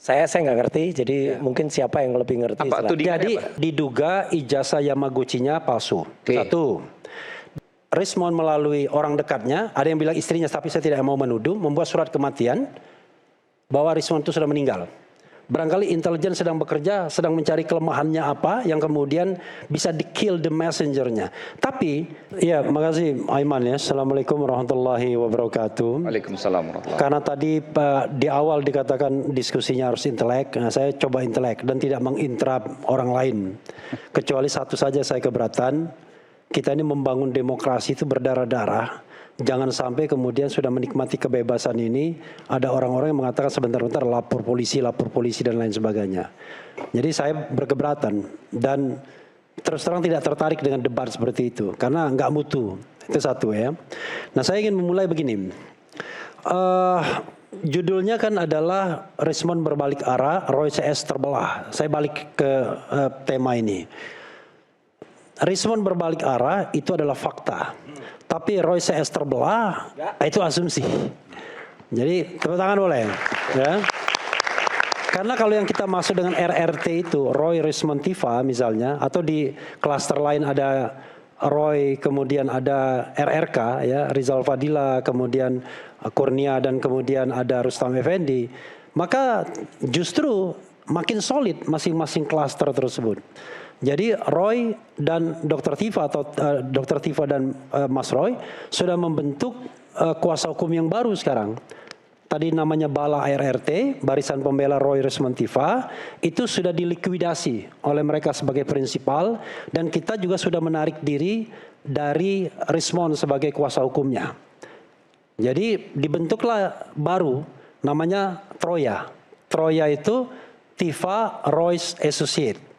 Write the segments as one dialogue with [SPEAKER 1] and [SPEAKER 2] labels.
[SPEAKER 1] Saya nggak ngerti, jadi mungkin siapa yang lebih ngerti.
[SPEAKER 2] Apa
[SPEAKER 3] Jadi diduga ijazah Yamaguchi-nya palsu. Satu, Rismond melalui orang dekatnya, ada yang bilang istrinya, tapi saya tidak mau menuduh, membuat surat kematian bahwa Rismond itu sudah meninggal. Barangkali intelijen sedang bekerja, sedang mencari kelemahannya apa yang kemudian bisa di-kill the messenger-nya. Tapi, ya makasih Aiman ya. Assalamualaikum warahmatullahi wabarakatuh.
[SPEAKER 2] Waalaikumsalam warahmatullahi.
[SPEAKER 3] Karena tadi di awal dikatakan diskusinya harus intelek, nah saya coba intelek dan tidak menginterap orang lain. Kecuali satu saja saya keberatan, kita ini membangun demokrasi itu berdarah-darah. Jangan sampai kemudian sudah menikmati kebebasan ini, ada orang-orang yang mengatakan sebentar-bentar lapor polisi dan lain sebagainya. Jadi saya berkeberatan dan terus terang tidak tertarik dengan debat seperti itu, karena nggak mutu. Itu satu ya. Nah saya ingin memulai begini. Judulnya kan adalah Rismond berbalik arah, Roy CS terbelah. Saya balik ke tema ini. Rismond berbalik arah itu adalah fakta. Tapi Roy CS terbelah, itu asumsi. Jadi tepuk tangan boleh. Ya. Karena kalau yang kita maksud dengan RRT itu, Roy Rismond Tifa misalnya, atau di klaster lain ada Roy, kemudian ada RRK, ya, Rizal Fadila, kemudian Kurnia, dan kemudian ada Rustam Effendi, maka justru makin solid masing-masing klaster tersebut. Jadi Roy dan Dr. Tifa atau Dr. Tifa dan Mas Roy sudah membentuk kuasa hukum yang baru sekarang. Tadi namanya Bala RRT, Barisan Pembela Roy Rismond Tifa, itu sudah dilikuidasi oleh mereka sebagai prinsipal dan kita juga sudah menarik diri dari Rismond sebagai kuasa hukumnya. Jadi dibentuklah baru namanya Troya. Troya itu Tifa Roy's Associate.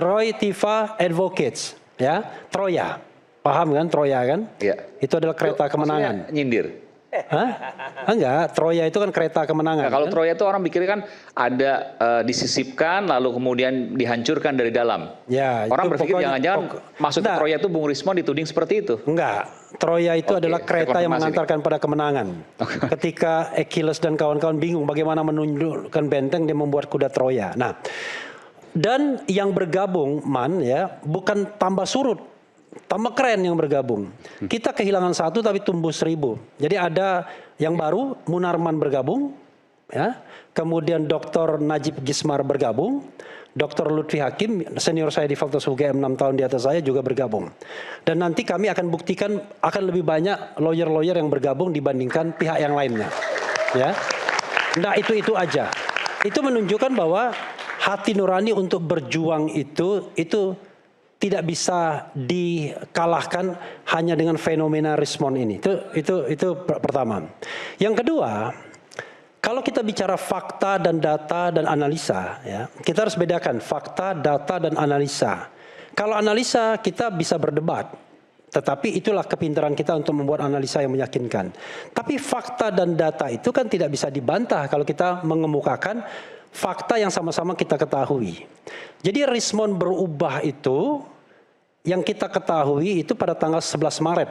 [SPEAKER 3] Roy Tifa Advocates, ya, Troya, paham kan Troya kan?
[SPEAKER 2] Ya.
[SPEAKER 3] Itu adalah kereta kemenangan.
[SPEAKER 2] Nyindir.
[SPEAKER 3] Hah? Enggak, Troya itu kan kereta kemenangan.
[SPEAKER 2] Nah, kalau
[SPEAKER 3] kan?
[SPEAKER 2] Troya itu orang pikir kan ada disisipkan lalu kemudian dihancurkan dari dalam.
[SPEAKER 3] Ya,
[SPEAKER 2] orang berpikir jangan-jangan maksudnya Troya itu Bung Rismond dituding seperti itu.
[SPEAKER 3] Enggak, Troya itu adalah kereta yang mengantarkan pada kemenangan. Ketika Achilles dan kawan-kawan bingung bagaimana menundukkan benteng, dia membuat kuda Troya. Nah, dan yang bergabung, ya, bukan tambah surut, tambah keren yang bergabung. Kita kehilangan satu tapi tumbuh 1000. Jadi ada yang baru, Munarman bergabung, ya. Kemudian Dr. Najib Gismar bergabung, Dr. Lutfi Hakim, senior saya di Fakultas UGM 6 tahun di atas saya juga bergabung. Dan nanti kami akan buktikan akan lebih banyak lawyer-lawyer yang bergabung dibandingkan pihak yang lainnya. Ya. Nah itu aja. Itu menunjukkan bahwa hati nurani untuk berjuang itu tidak bisa dikalahkan hanya dengan fenomena Rismond ini. Itu pertama. Yang kedua, kalau kita bicara fakta dan data dan analisa, ya, kita harus bedakan fakta, data dan analisa. Kalau analisa kita bisa berdebat, tetapi itulah kepintaran kita untuk membuat analisa yang meyakinkan. Tapi fakta dan data itu kan tidak bisa dibantah kalau kita mengemukakan fakta yang sama-sama kita ketahui. Jadi Rismond berubah itu, yang kita ketahui itu pada tanggal 11 Maret.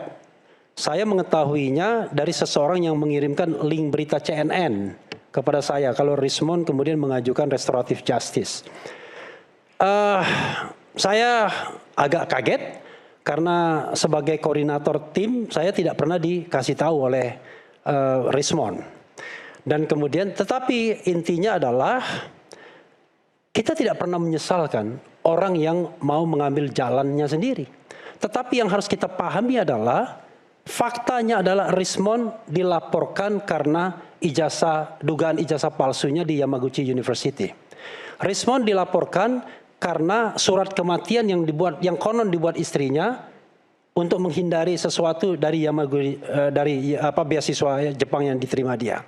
[SPEAKER 3] Saya mengetahuinya dari seseorang yang mengirimkan link berita CNN kepada saya. Kalau Rismond kemudian mengajukan restoratif justice. Saya agak kaget karena sebagai koordinator tim saya tidak pernah dikasih tahu oleh Rismond. Dan kemudian, tetapi intinya adalah kita tidak pernah menyesalkan orang yang mau mengambil jalannya sendiri. Tetapi yang harus kita pahami adalah faktanya adalah Rismond dilaporkan karena dugaan ijazah palsunya di Yamaguchi University. Rismond dilaporkan karena surat kematian yang konon dibuat istrinya untuk menghindari sesuatu dari Yamaguchi, dari beasiswa Jepang yang diterima dia.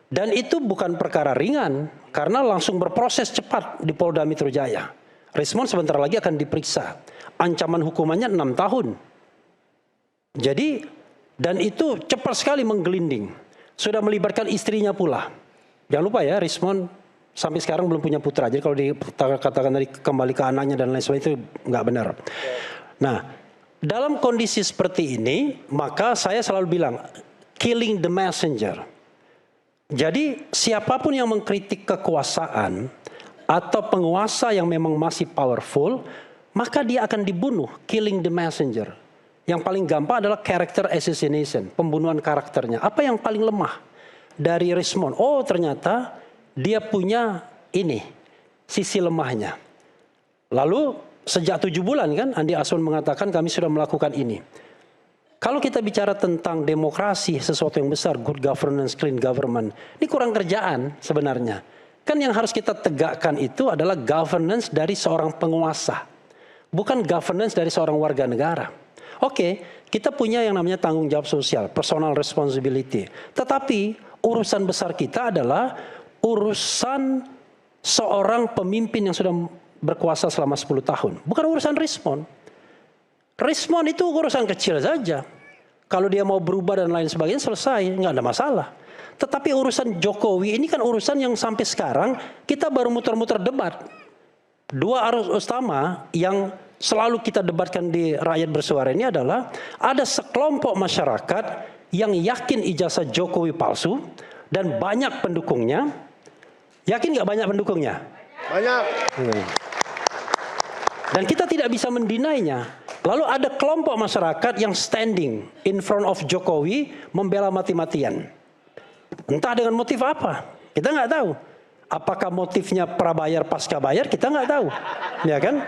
[SPEAKER 3] Dan itu bukan perkara ringan karena langsung berproses cepat di Polda Metro Jaya. Rismond sebentar lagi akan diperiksa. Ancaman hukumannya 6 tahun. Jadi, dan itu cepat sekali menggelinding. Sudah melibatkan istrinya pula. Jangan lupa ya, Rismond sampai sekarang belum punya putra. Jadi kalau dikatakan tadi kembali ke anaknya dan lain sebagainya itu nggak benar. Nah, dalam kondisi seperti ini, maka saya selalu bilang, killing the messenger. Jadi siapapun yang mengkritik kekuasaan atau penguasa yang memang masih powerful, maka dia akan dibunuh, killing the messenger. Yang paling gampang adalah character assassination, pembunuhan karakternya. Apa yang paling lemah dari Rismond? Oh, ternyata dia punya ini, sisi lemahnya. Lalu sejak 7 bulan kan Andi Aswan mengatakan kami sudah melakukan ini. Kalau kita bicara tentang demokrasi, sesuatu yang besar, good governance, clean government, ini kurang kerjaan sebenarnya. Kan yang harus kita tegakkan itu adalah governance dari seorang penguasa, bukan governance dari seorang warga negara. Oke, kita punya yang namanya tanggung jawab sosial, personal responsibility. Tetapi urusan besar kita adalah urusan seorang pemimpin yang sudah berkuasa selama 10 tahun. Bukan urusan Rismond. Rismond itu urusan kecil saja. Kalau dia mau berubah dan lain sebagainya selesai, nggak ada masalah. Tetapi urusan Jokowi ini kan urusan yang sampai sekarang kita baru muter-muter debat. 2 arus utama yang selalu kita debatkan di Rakyat Bersuara ini adalah ada sekelompok masyarakat yang yakin ijazah Jokowi palsu dan banyak pendukungnya. Yakin nggak banyak pendukungnya? Banyak. Dan kita tidak bisa mendinainya. Lalu ada kelompok masyarakat yang standing in front of Jokowi membela mati-matian. Entah dengan motif apa, kita nggak tahu. Apakah motifnya prabayar pasca bayar, kita nggak tahu, ya kan?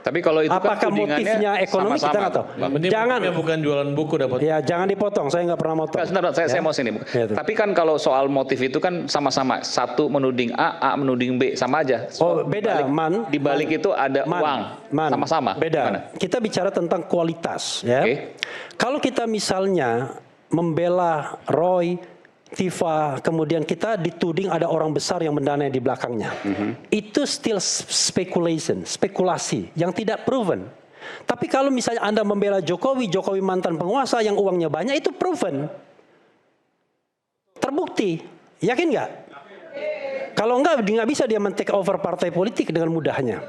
[SPEAKER 2] Tapi kalau itu
[SPEAKER 3] apakah
[SPEAKER 2] kan
[SPEAKER 3] motifnya ekonomi, kita nggak tahu.
[SPEAKER 4] Jangan bukan jualan buku dapat.
[SPEAKER 3] Ya jangan dipotong, saya nggak pernah motong.
[SPEAKER 2] Sebentar, saya mau sini.
[SPEAKER 3] Ya,
[SPEAKER 2] tapi kan kalau soal motif itu kan sama-sama. Satu menuding A menuding B, sama aja.
[SPEAKER 3] Oh beda,
[SPEAKER 2] Di balik itu ada uang, sama-sama.
[SPEAKER 3] Beda.
[SPEAKER 2] Gimana?
[SPEAKER 3] Kita bicara tentang kualitas, ya.
[SPEAKER 2] Okay.
[SPEAKER 3] Kalau kita misalnya membela Roy, Tifa, kemudian kita dituding ada orang besar yang mendanai di belakangnya. Itu still speculation, spekulasi yang tidak proven. Tapi kalau misalnya Anda membela Jokowi, Jokowi mantan penguasa yang uangnya banyak, itu proven. Terbukti. Yakin nggak? Kalau nggak bisa dia men-take over partai politik dengan mudahnya.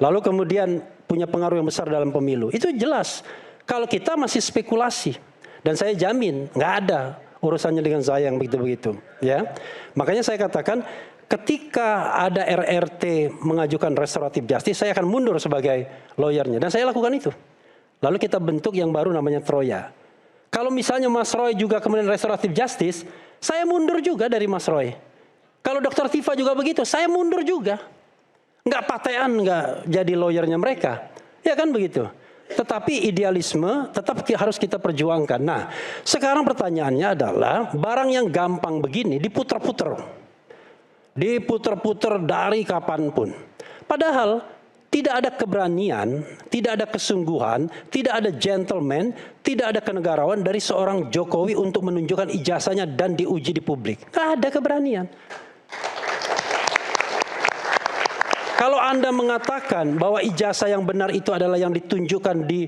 [SPEAKER 3] Lalu kemudian punya pengaruh yang besar dalam pemilu. Itu jelas. Kalau kita masih spekulasi. Dan saya jamin nggak ada urusannya dengan saya yang begitu-begitu, ya. Makanya saya katakan ketika ada RRT mengajukan restoratif justice, saya akan mundur sebagai lawyernya dan saya lakukan itu. Lalu kita bentuk yang baru namanya Troya. Kalau misalnya Mas Roy juga kemudian restoratif justice, saya mundur juga dari Mas Roy. Kalau Dr. Tifa juga begitu, saya mundur juga. Nggak patean, nggak jadi lawyernya mereka, ya kan begitu. Tetapi idealisme tetap harus kita perjuangkan. Nah, sekarang pertanyaannya adalah barang yang gampang begini diputer-puter. Diputer-puter dari kapanpun. Padahal tidak ada keberanian, tidak ada kesungguhan, tidak ada gentleman, tidak ada kenegarawan dari seorang Jokowi untuk menunjukkan ijazahnya dan diuji di publik. Nggak ada keberanian. Kalau Anda mengatakan bahwa ijazah yang benar itu adalah yang ditunjukkan di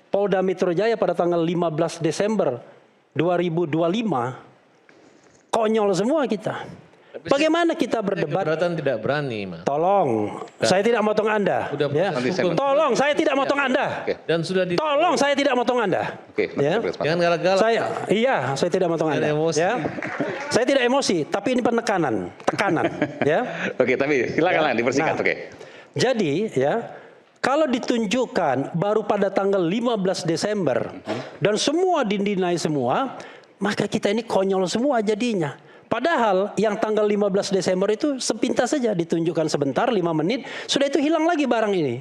[SPEAKER 3] Polda Metro Jaya pada tanggal 15 Desember 2025, konyol semua kita. Bagaimana kita berdebat?
[SPEAKER 4] Keberatan tidak berani, Mas.
[SPEAKER 3] Tolong, saya tidak motong Anda. Ya. Tolong, saya tidak motong Anda.
[SPEAKER 4] Dan sudah
[SPEAKER 3] Tolong, saya tidak motong Anda.
[SPEAKER 2] Ya.
[SPEAKER 4] Jangan galak-galak.
[SPEAKER 3] Saya tidak motong Anda.
[SPEAKER 4] Emosi.
[SPEAKER 3] Ya. Saya tidak emosi, tapi ini penekanan, tekanan. Ya.
[SPEAKER 2] Oke, tapi silakanlah dipersingkat. Oke.
[SPEAKER 3] Jadi, ya, kalau ditunjukkan baru pada tanggal 15 Desember dan semua didinai semua, maka kita ini konyol semua jadinya. Padahal yang tanggal 15 Desember itu sepintas saja ditunjukkan sebentar 5 menit, sudah itu hilang lagi barang ini.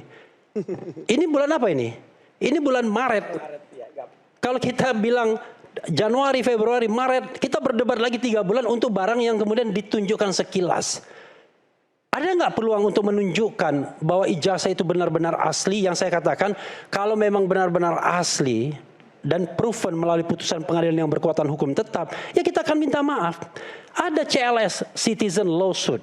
[SPEAKER 3] Ini bulan apa ini? Ini bulan Maret. Kalau kita bilang Januari, Februari, Maret, kita berdebat lagi 3 bulan untuk barang yang kemudian ditunjukkan sekilas. Ada nggak peluang untuk menunjukkan bahwa ijazah itu benar-benar asli? Yang saya katakan, kalau memang benar-benar asli dan proven melalui putusan pengadilan yang berkekuatan hukum tetap, ya kita akan minta maaf. Ada CLS, Citizen Lawsuit.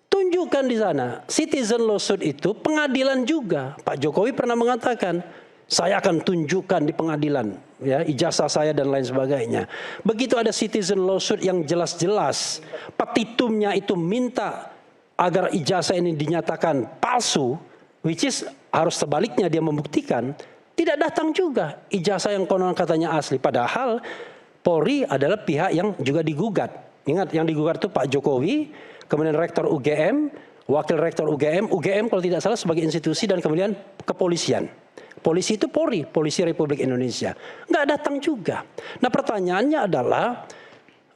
[SPEAKER 3] Tunjukkan di sana. Citizen Lawsuit itu pengadilan juga. Pak Jokowi pernah mengatakan, saya akan tunjukkan di pengadilan, ya, ijazah saya dan lain sebagainya. Begitu ada Citizen Lawsuit yang jelas-jelas, petitumnya itu minta agar ijazah ini dinyatakan palsu, which is harus sebaliknya dia membuktikan, tidak datang juga ijazah yang konon katanya asli. Padahal Polri adalah pihak yang juga digugat. Ingat, yang digugat itu Pak Jokowi, kemudian Rektor UGM, Wakil Rektor UGM kalau tidak salah sebagai institusi, dan kemudian kepolisian. Polisi itu Polri, Polisi Republik Indonesia. Nggak datang juga. Nah pertanyaannya adalah,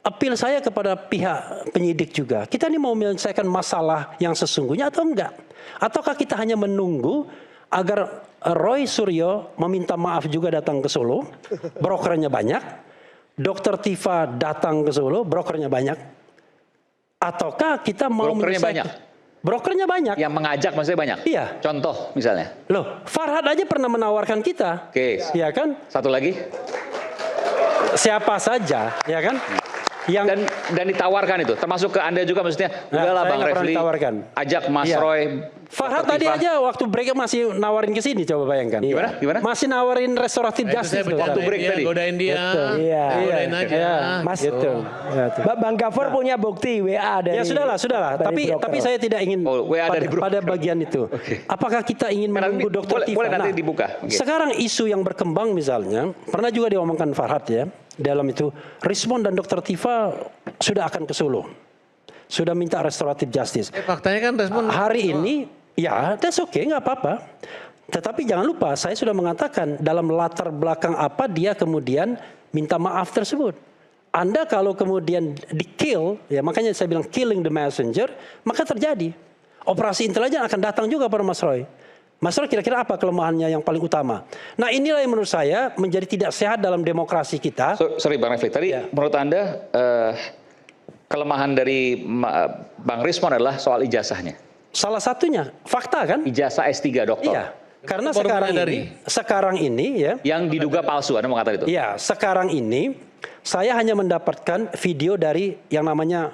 [SPEAKER 3] appeal saya kepada pihak penyidik juga. Kita ini mau menyelesaikan masalah yang sesungguhnya atau enggak? Ataukah kita hanya menunggu agar Roy Suryo meminta maaf juga datang ke Solo, brokernya banyak, Dr. Tifa datang ke Solo, brokernya banyak, ataukah kita mau
[SPEAKER 2] Brokernya banyak?
[SPEAKER 3] Brokernya banyak.
[SPEAKER 2] Yang mengajak maksudnya banyak?
[SPEAKER 3] Iya.
[SPEAKER 2] Contoh misalnya?
[SPEAKER 3] Loh, Farhad aja pernah menawarkan kita.
[SPEAKER 2] Oke.
[SPEAKER 3] Iya kan?
[SPEAKER 2] Satu lagi?
[SPEAKER 3] Siapa saja, ya kan? Yang
[SPEAKER 2] Dan ditawarkan itu, termasuk ke Anda juga maksudnya, udahlah
[SPEAKER 3] saya
[SPEAKER 2] Bang
[SPEAKER 3] nggak pernah
[SPEAKER 2] Refli,
[SPEAKER 3] ditawarkan.
[SPEAKER 2] ajak Mas
[SPEAKER 3] Iya.
[SPEAKER 2] Roy,
[SPEAKER 3] Farhad
[SPEAKER 2] Dr.
[SPEAKER 3] tadi
[SPEAKER 2] Tifa.
[SPEAKER 3] aja waktu break masih nawarin ke sini, coba bayangkan.
[SPEAKER 2] Gimana?
[SPEAKER 3] Masih nawarin restoratif
[SPEAKER 4] Nah, itu
[SPEAKER 3] justice.
[SPEAKER 4] saya
[SPEAKER 3] loh.
[SPEAKER 2] Waktu
[SPEAKER 4] bercandain
[SPEAKER 2] break
[SPEAKER 4] dia,
[SPEAKER 2] tadi.
[SPEAKER 4] godain dia.
[SPEAKER 1] Iya.
[SPEAKER 4] Godain aja.
[SPEAKER 3] Iya.
[SPEAKER 1] Mas,
[SPEAKER 3] Gitu. Ya, tuh.
[SPEAKER 1] Bang Gafar punya bukti WA dari.
[SPEAKER 3] Ya sudahlah.
[SPEAKER 1] dari broker.
[SPEAKER 3] Tapi saya tidak ingin
[SPEAKER 2] Oh, WA dari broker.
[SPEAKER 3] pada bagian itu. Apakah kita ingin menunggu Dr. Tifa?
[SPEAKER 2] Boleh nanti dibuka. Oke.
[SPEAKER 3] Sekarang isu yang berkembang misalnya, pernah juga diomongkan Farhad ya, dalam itu, Rismon dan Dr. Tifa sudah akan ke Solo. Sudah minta restoratif justice.
[SPEAKER 4] Faktanya kan respon
[SPEAKER 3] Hari ini, ya that's okay, nggak apa-apa. Tetapi jangan lupa, saya sudah mengatakan dalam latar belakang apa dia kemudian minta maaf tersebut. Anda kalau kemudian di-kill, ya makanya saya bilang killing the messenger, maka terjadi. Operasi intelijen akan datang juga pada Mas Roy. Mas Roy kira-kira apa kelemahannya yang paling utama? Nah inilah yang menurut saya menjadi tidak sehat dalam demokrasi kita.
[SPEAKER 2] Sorry Bang Refli, tadi menurut Anda kelemahan dari Bang Rismon adalah soal ijazahnya.
[SPEAKER 3] Salah satunya, fakta kan?
[SPEAKER 2] Ijazah S3 doktor.
[SPEAKER 3] Iya. Karena
[SPEAKER 4] Itu baru
[SPEAKER 3] sekarang ini ya.
[SPEAKER 2] Yang diduga palsu, Anda mau katakan itu?
[SPEAKER 3] Iya, sekarang ini saya hanya mendapatkan video dari yang namanya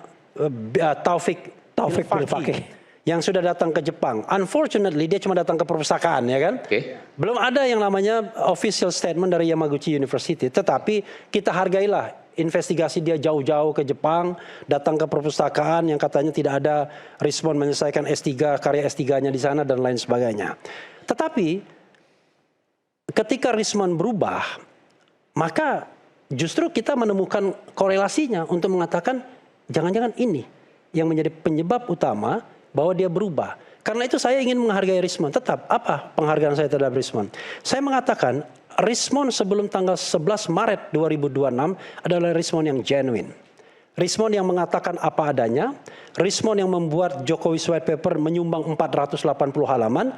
[SPEAKER 3] Taufik Bilfaqih yang sudah datang ke Jepang. Unfortunately dia cuma datang ke perpustakaan ya kan.
[SPEAKER 2] Oke.
[SPEAKER 3] Belum ada yang namanya official statement dari Yamaguchi University. Tetapi kita hargailah investigasi dia jauh-jauh ke Jepang, datang ke perpustakaan yang katanya tidak ada respon menyelesaikan S3, karya S3-nya di sana dan lain sebagainya. Tetapi ketika Rismon berubah, maka justru kita menemukan korelasinya untuk mengatakan jangan-jangan ini yang menjadi penyebab utama bahwa dia berubah. Karena itu saya ingin menghargai Rismon. Tetap, apa penghargaan saya terhadap Rismon? Saya mengatakan Rismon sebelum tanggal 11 Maret 2026 adalah Rismon yang genuine. Rismon yang mengatakan apa adanya. Rismon yang membuat Jokowi's White Paper menyumbang 480 halaman.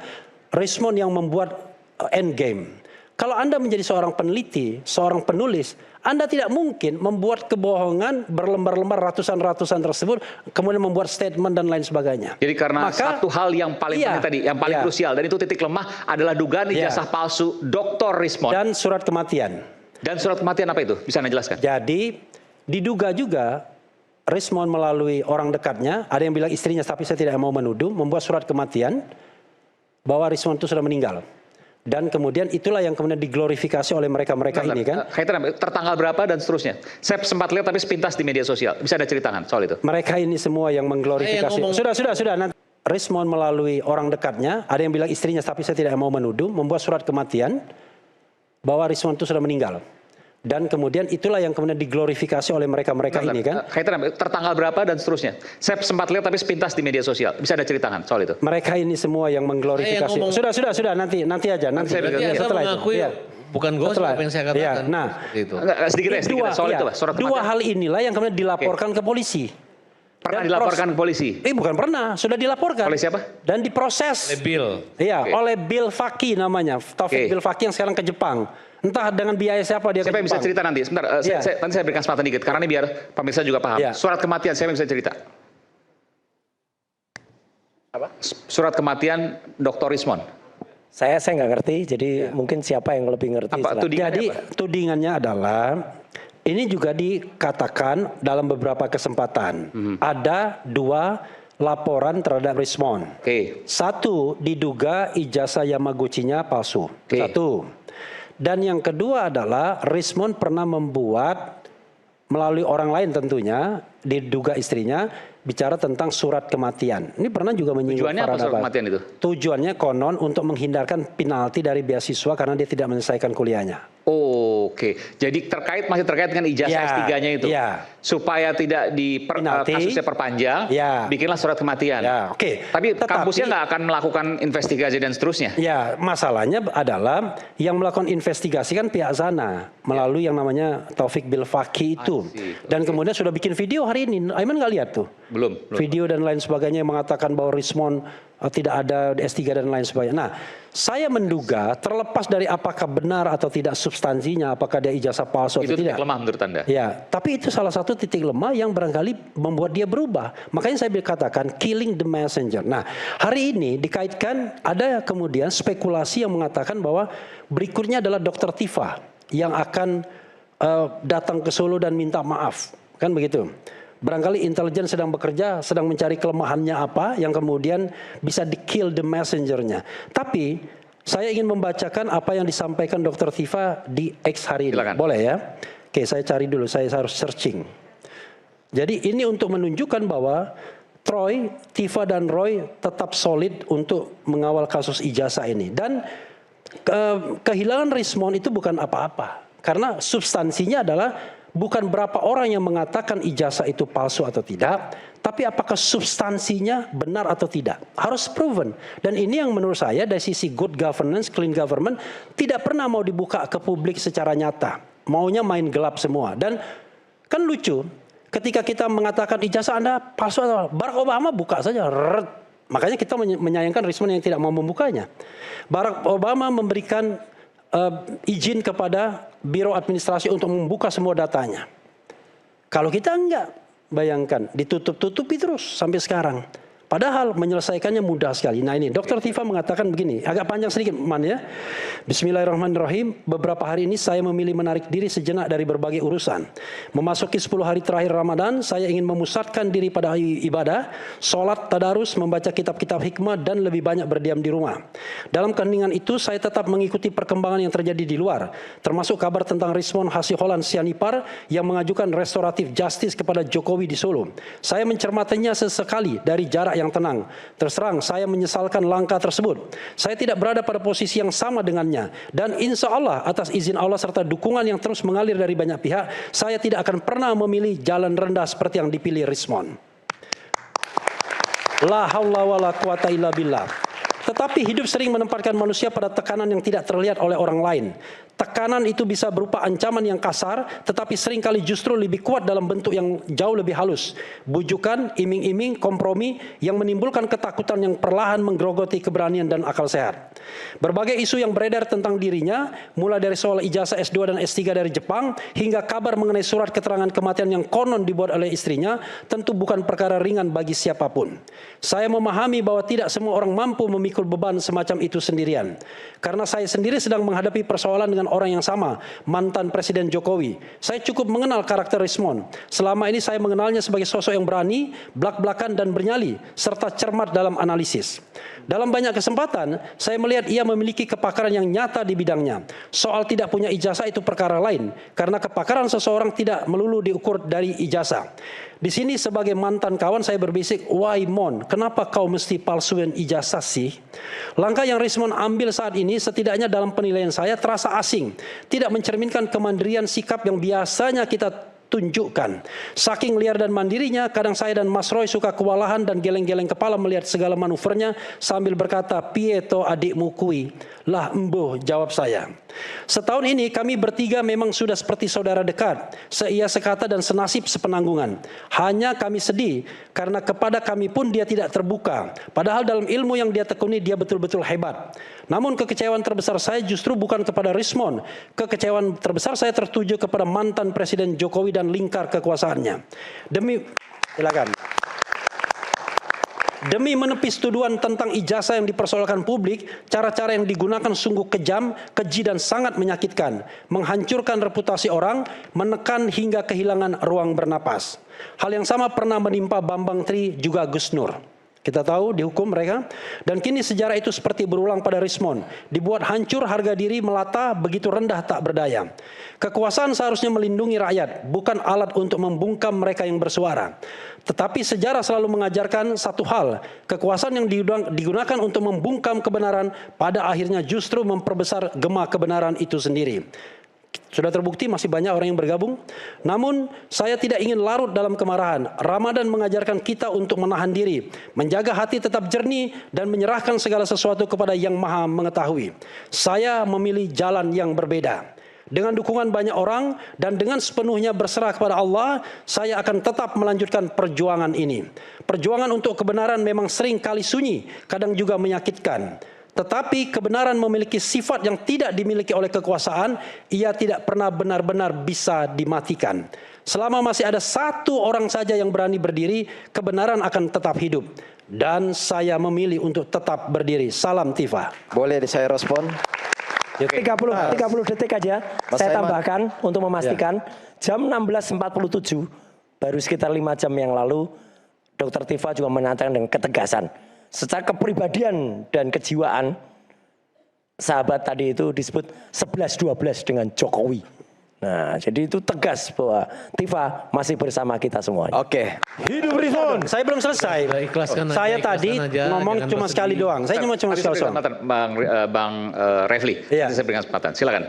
[SPEAKER 3] Rismon yang membuat Endgame. Kalau Anda menjadi seorang peneliti, seorang penulis, Anda tidak mungkin membuat kebohongan berlembar-lembar ratusan-ratusan tersebut, kemudian membuat statement dan lain sebagainya.
[SPEAKER 2] Jadi karena satu hal yang paling penting tadi, yang paling krusial, dan itu titik lemah adalah dugaan ijazah palsu Dr. Rismon.
[SPEAKER 3] Dan surat kematian.
[SPEAKER 2] Dan surat kematian apa itu? Bisa Anda jelaskan?
[SPEAKER 3] Jadi diduga juga Rismon melalui orang dekatnya, ada yang bilang istrinya tapi saya tidak mau menuduh, membuat surat kematian bahwa Rismon itu sudah meninggal. Dan kemudian itulah yang kemudian diglorifikasi oleh mereka-mereka ini kan.
[SPEAKER 2] Kaitan tertanggal berapa dan seterusnya. Saya sempat lihat tapi sepintas di media sosial. Bisa Anda ceritakan soal itu?
[SPEAKER 3] Mereka ini semua yang mengglorifikasi. Sudah. Nanti Rismon melalui orang dekatnya, ada yang bilang istrinya tapi saya tidak mau menuduh, membuat surat kematian bahwa Rismon itu sudah meninggal. Dan kemudian itulah yang kemudian diglorifikasi oleh mereka-mereka ini kan.
[SPEAKER 2] Kaitan tertanggal berapa dan seterusnya. Saya sempat lihat tapi sepintas di media sosial. Bisa Anda ceritakan soal itu?
[SPEAKER 3] Mereka ini semua yang mengglorifikasi. Sudah. Nanti aja. Nanti
[SPEAKER 4] setelah itu. Bukan gosip apa yang saya katakan.
[SPEAKER 3] Ya, nah,
[SPEAKER 2] itu. Sedikit soal itu, Pak. Surat
[SPEAKER 3] dua hal inilah yang kemudian dilaporkan ke polisi.
[SPEAKER 2] Pernah dilaporkan ke polisi?
[SPEAKER 3] Bukan pernah, sudah dilaporkan.
[SPEAKER 2] Oleh siapa?
[SPEAKER 3] Dan diproses.
[SPEAKER 4] Oleh Bill.
[SPEAKER 3] Iya, oleh Bilfaqih namanya. Taufik Bilfaqih yang sekarang ke Jepang. Entah dengan biaya siapa dia ke Jepang.
[SPEAKER 2] Siapa yang bisa cerita nanti? Sebentar, nanti saya berikan kesempatan dikit. Karena ini biar pemirsa juga paham. Surat kematian, siapa yang bisa cerita? Apa? Surat kematian Dr. Rismon.
[SPEAKER 1] Saya nggak ngerti, jadi mungkin siapa yang lebih ngerti.
[SPEAKER 3] Jadi tudingannya adalah ini juga dikatakan dalam beberapa kesempatan. Ada dua laporan terhadap Rismon. Satu, diduga ijazah Yamaguchi-nya palsu. Satu. Dan yang kedua adalah Rismon pernah membuat melalui orang lain tentunya diduga istrinya bicara tentang surat kematian. Ini pernah juga menyinggung
[SPEAKER 2] Tujuannya apa
[SPEAKER 3] Farhad
[SPEAKER 2] surat
[SPEAKER 3] Abbas.
[SPEAKER 2] kematian itu?
[SPEAKER 3] Tujuannya konon untuk menghindarkan penalti dari beasiswa karena dia tidak menyelesaikan kuliahnya.
[SPEAKER 2] Oke, jadi masih terkait dengan ijazah
[SPEAKER 3] Ya,
[SPEAKER 2] S3-nya itu.
[SPEAKER 3] ya.
[SPEAKER 2] Supaya tidak
[SPEAKER 3] Penalti.
[SPEAKER 2] kasusnya perpanjang,
[SPEAKER 3] Ya.
[SPEAKER 2] bikinlah surat kematian.
[SPEAKER 3] Ya, oke.
[SPEAKER 2] Tapi
[SPEAKER 3] Tetapi-
[SPEAKER 2] kampusnya nggak akan melakukan investigasi dan seterusnya.
[SPEAKER 3] Ya, masalahnya adalah yang melakukan investigasi kan pihak sana melalui yang namanya Taufik Bilfaqi itu. Dan kemudian sudah bikin video hari ini. Aiman nggak lihat tuh?
[SPEAKER 2] Belum.
[SPEAKER 3] Video dan lain sebagainya yang mengatakan bahwa Rismon tidak ada S3 dan lain sebagainya. Nah, saya menduga terlepas dari apakah benar atau tidak substansinya, apakah dia ijazah palsu
[SPEAKER 2] Itu
[SPEAKER 3] atau tidak.
[SPEAKER 2] titik lemah menurut Anda?
[SPEAKER 3] Ya, tapi itu salah satu titik lemah yang barangkali membuat dia berubah. Makanya saya katakan killing the messenger. Nah, hari ini dikaitkan ada kemudian spekulasi yang mengatakan bahwa berikutnya adalah Dr. Tifa yang akan datang ke Solo dan minta maaf. Kan begitu. Barangkali intelijen sedang bekerja, sedang mencari kelemahannya apa yang kemudian bisa di-kill the messenger-nya. Tapi saya ingin membacakan apa yang disampaikan Dr. Tifa di X hari ini.
[SPEAKER 2] Silakan.
[SPEAKER 3] Boleh ya? Oke, saya cari dulu, saya harus searching. Jadi ini untuk menunjukkan bahwa Troy, Tifa dan Roy tetap solid untuk mengawal kasus ijazah ini. Dan kehilangan Rismon itu bukan apa-apa. Karena substansinya adalah bukan berapa orang yang mengatakan ijazah itu palsu atau tidak, tapi apakah substansinya benar atau tidak. Harus proven. Dan ini yang menurut saya dari sisi good governance, clean government, tidak pernah mau dibuka ke publik secara nyata. Maunya main gelap semua. Dan kan lucu, ketika kita mengatakan ijazah Anda palsu atau Barack Obama buka saja. Makanya kita menyayangkan Rismon yang tidak mau membukanya. Barack Obama memberikan izin kepada Biro Administrasi untuk membuka semua datanya. Kalau kita enggak, bayangkan ditutup-tutupi terus sampai sekarang. Padahal menyelesaikannya mudah sekali. Nah ini Dr. Tifa mengatakan begini, agak panjang sedikit Man ya. Bismillahirrahmanirrahim. Beberapa hari ini saya memilih menarik diri sejenak dari berbagai urusan. Memasuki 10 hari terakhir Ramadan, saya ingin memusatkan diri pada ibadah, sholat, tadarus, membaca kitab-kitab hikmah dan lebih banyak berdiam di rumah. Dalam keheningan itu saya tetap mengikuti perkembangan yang terjadi di luar, termasuk kabar tentang Rismon Hasiholan Sianipar yang mengajukan restoratif justice kepada Jokowi di Solo. Saya mencermatinya sesekali dari jarak yang tenang. Terus terang, saya menyesalkan langkah tersebut. Saya tidak berada pada posisi yang sama dengannya. Dan insya Allah, atas izin Allah serta dukungan yang terus mengalir dari banyak pihak, saya tidak akan pernah memilih jalan rendah seperti yang dipilih Rismon. La haula wa la quwata illa billah. Tetapi hidup sering menempatkan manusia pada tekanan yang tidak terlihat oleh orang lain. Tekanan itu bisa berupa ancaman yang kasar, tetapi seringkali justru lebih kuat dalam bentuk yang jauh lebih halus. Bujukan, iming-iming, kompromi yang menimbulkan ketakutan yang perlahan menggerogoti keberanian dan akal sehat. Berbagai isu yang beredar tentang dirinya, mulai dari soal ijazah S2 dan S3 dari Jepang, hingga kabar mengenai surat keterangan kematian yang konon dibuat oleh istrinya, tentu bukan perkara ringan bagi siapapun. Saya memahami bahwa tidak semua orang mampu memikul beban semacam itu sendirian. Karena saya sendiri sedang menghadapi persoalan dengan orang yang sama, mantan Presiden Jokowi. Saya cukup mengenal karakter Rismon. Selama ini saya mengenalnya sebagai sosok yang berani, blak-blakan dan bernyali, serta cermat dalam analisis. Dalam banyak kesempatan, saya melihat ia memiliki kepakaran yang nyata di bidangnya. Soal tidak punya ijazah itu perkara lain, karena kepakaran seseorang tidak melulu diukur dari ijazah. Di sini sebagai mantan kawan saya berbisik, why Mon, kenapa kau mesti palsuin ijazah sih? Langkah yang Rismon ambil saat ini setidaknya dalam penilaian saya terasa asing, tidak mencerminkan kemandirian sikap yang biasanya kita tunjukkan. Saking liar dan mandirinya, kadang saya dan Mas Roy suka kewalahan dan geleng-geleng kepala melihat segala manuvernya sambil berkata, "Pieto adikmu kui." "Lah embuh," jawab saya. Setahun ini kami bertiga memang sudah seperti saudara dekat, seia sekata dan senasib sepenanggungan. Hanya kami sedih karena kepada kami pun dia tidak terbuka. Padahal dalam ilmu yang dia tekuni dia betul-betul hebat. Namun kekecewaan terbesar saya justru bukan kepada Rismon. Kekecewaan terbesar saya tertuju kepada mantan Presiden Jokowi dan lingkar kekuasaannya. Demi menepis tuduhan tentang ijazah yang dipersoalkan publik, cara-cara yang digunakan sungguh kejam, keji dan sangat menyakitkan, menghancurkan reputasi orang, menekan hingga kehilangan ruang bernapas. Hal yang sama pernah menimpa Bambang Tri juga Gus Nur. Kita tahu dihukum mereka. Dan kini sejarah itu seperti berulang pada Richmond. Dibuat hancur harga diri melata begitu rendah tak berdaya. Kekuasaan seharusnya melindungi rakyat, bukan alat untuk membungkam mereka yang bersuara. Tetapi sejarah selalu mengajarkan satu hal. Kekuasaan yang digunakan untuk membungkam kebenaran pada akhirnya justru memperbesar gema kebenaran itu sendiri. Sudah terbukti masih banyak orang yang bergabung. Namun saya tidak ingin larut dalam kemarahan. Ramadan mengajarkan kita untuk menahan diri, menjaga hati tetap jernih dan menyerahkan segala sesuatu kepada Yang Maha Mengetahui. Saya memilih jalan yang berbeda. Dengan dukungan banyak orang dan dengan sepenuhnya berserah kepada Allah, saya akan tetap melanjutkan perjuangan ini. Perjuangan untuk kebenaran memang sering kali sunyi, kadang juga menyakitkan. Tetapi kebenaran memiliki sifat yang tidak dimiliki oleh kekuasaan. Ia tidak pernah benar-benar bisa dimatikan. Selama masih ada satu orang saja yang berani berdiri, kebenaran akan tetap hidup. Dan saya memilih untuk tetap berdiri. Salam Tifa.
[SPEAKER 5] Boleh saya respon?
[SPEAKER 1] 30 detik aja. Saya tambahkan untuk memastikan. Jam 16.47, baru sekitar 5 jam yang lalu, Dr. Tifa juga menyatakan dengan ketegasan. Secara kepribadian dan kejiwaan, sahabat tadi itu disebut 11-12 dengan Jokowi. Nah, jadi itu tegas bahwa Tifa masih bersama kita semua.
[SPEAKER 5] Oke.
[SPEAKER 3] Hidup Richmond. Saya belum selesai. Saya tadi ngomong cuma sekali doang. Saya cuma sekali doang.
[SPEAKER 2] Bang Refli, saya berikan kesempatan. Silakan.